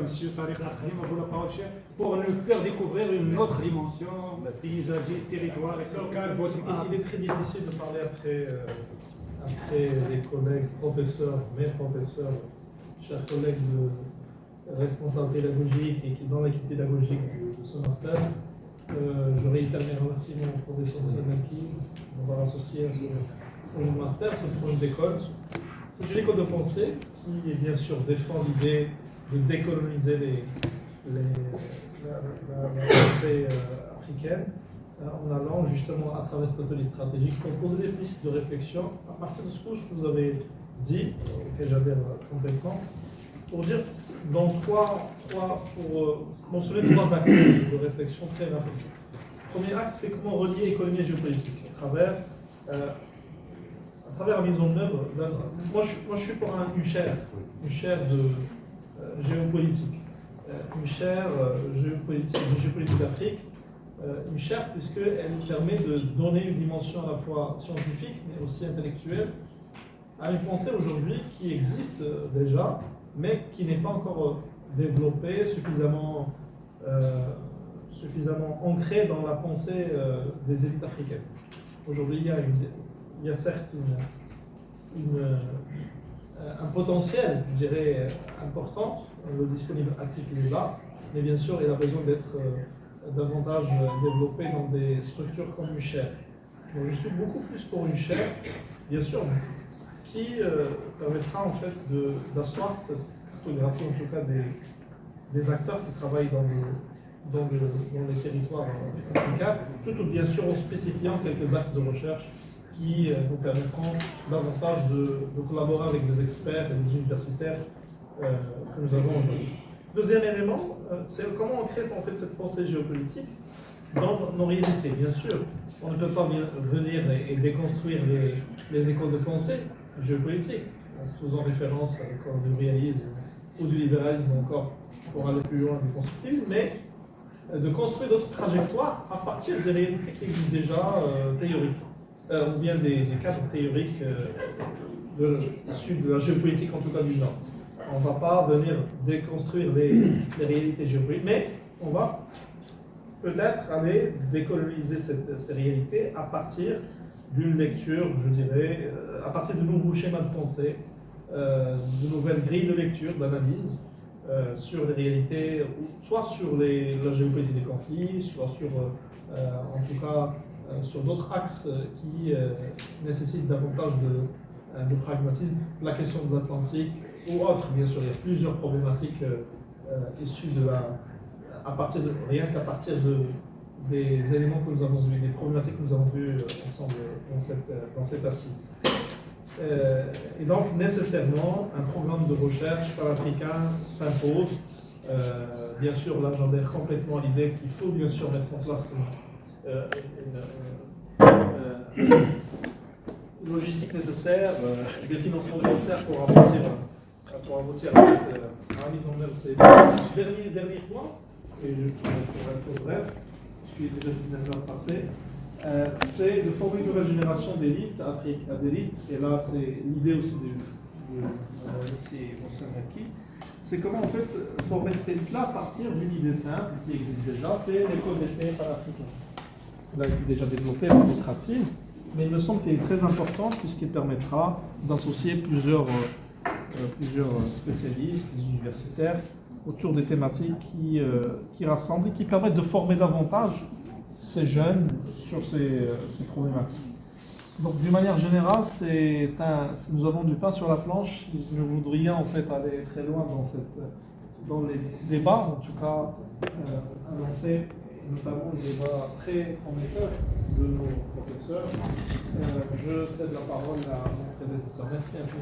M. Tariq Al-Khadim la parole pour nous faire découvrir une autre dimension, le paysagiste, territoire, etc. Il est très difficile de parler après les collègues professeurs, mes professeurs, chers collègues de responsables pédagogiques et qui dans l'équipe pédagogique de ce master. Je réitère mes remerciements au professeur Moussanaki d'avoir associé à ce projet de master, ce projet d'école. C'est une école de pensée qui, bien sûr, défend l'idée de décoloniser la pensée africaine en allant justement à travers cet atelier stratégique pour poser des pistes de réflexion à partir de ce que vous avez dit, auquel j'adhère complètement, pour dire pour mentionner trois axes de réflexion très rapides. Le premier axe, c'est comment relier économie et géopolitique à travers la mise en œuvre. Moi, je suis pour une chaire de géopolitique, une chaire géopolitique d'Afrique, une chaire puisqu'elle permet de donner une dimension à la fois scientifique mais aussi intellectuelle à une pensée aujourd'hui qui existe déjà, mais qui n'est pas encore développée, suffisamment ancrée dans la pensée des élites africaines. Aujourd'hui, il y a certes un potentiel, je dirais, important, le disponible actif il est là, mais bien sûr, il a besoin d'être davantage développé dans des structures comme une chaire. Donc, je suis beaucoup plus pour une chaire, bien sûr, qui permettra en fait d'asseoir cette cartographie, en tout cas des acteurs qui travaillent dans les territoires africains, tout bien sûr en spécifiant quelques axes de recherche qui nous permettront davantage de collaborer avec des experts et des universitaires que nous avons aujourd'hui. Deuxième élément, c'est comment on crée en fait cette pensée géopolitique dans nos réalités. Bien sûr, on ne peut pas venir et déconstruire les écoles de pensée géopolitique en faisant référence à l'école du réalisme ou du libéralisme encore pour aller plus loin du constructivisme, mais de construire d'autres trajectoires à partir des réalités qui existent déjà théoriques, ou bien des cadres théoriques issus de la géopolitique, en tout cas du Nord. On ne va pas venir déconstruire les réalités géopolitiques, mais on va peut-être aller décoloniser ces réalités à partir d'une lecture, je dirais, à partir de nouveaux schémas de pensée, de nouvelles grilles de lecture, d'analyse, sur les réalités, soit sur la géopolitique des conflits, soit sur, en tout cas, sur d'autres axes qui nécessitent davantage de pragmatisme. La question de l'Atlantique ou autres, bien sûr, il y a plusieurs problématiques issues rien qu'à partir des éléments que nous avons vus, des problématiques que nous avons vues ensemble dans cette assise. Et donc, nécessairement, un programme de recherche panafricain s'impose. Bien sûr, là, j'adhère complètement à l'idée qu'il faut bien sûr mettre en place une logistique nécessaire, des financements nécessaires pour aboutir à la mise en œuvre de ces derniers points. Et pour être bref, parce qu'il est déjà 19h passé. C'est de former une nouvelle génération d'élites, et là c'est l'idée aussi de Moussanaki, c'est comment en fait former cette élite-là à partir d'une idée simple qui existe déjà, c'est l'école d'été panafricaine. Elle a été déjà développée par d'autres assises, mais il me semble qu'elle est très importante puisqu'elle permettra d'associer plusieurs spécialistes, des universitaires, autour des thématiques qui rassemblent et qui permettent de former davantage ces jeunes sur ces problématiques. Donc, d'une manière générale, si nous avons du pain sur la planche, nous voudrions en fait aller très loin dans les débats, en tout cas annoncer notamment le débat très prometteur de nos professeurs. Je cède la parole à mon prédécesseur. Merci un peu.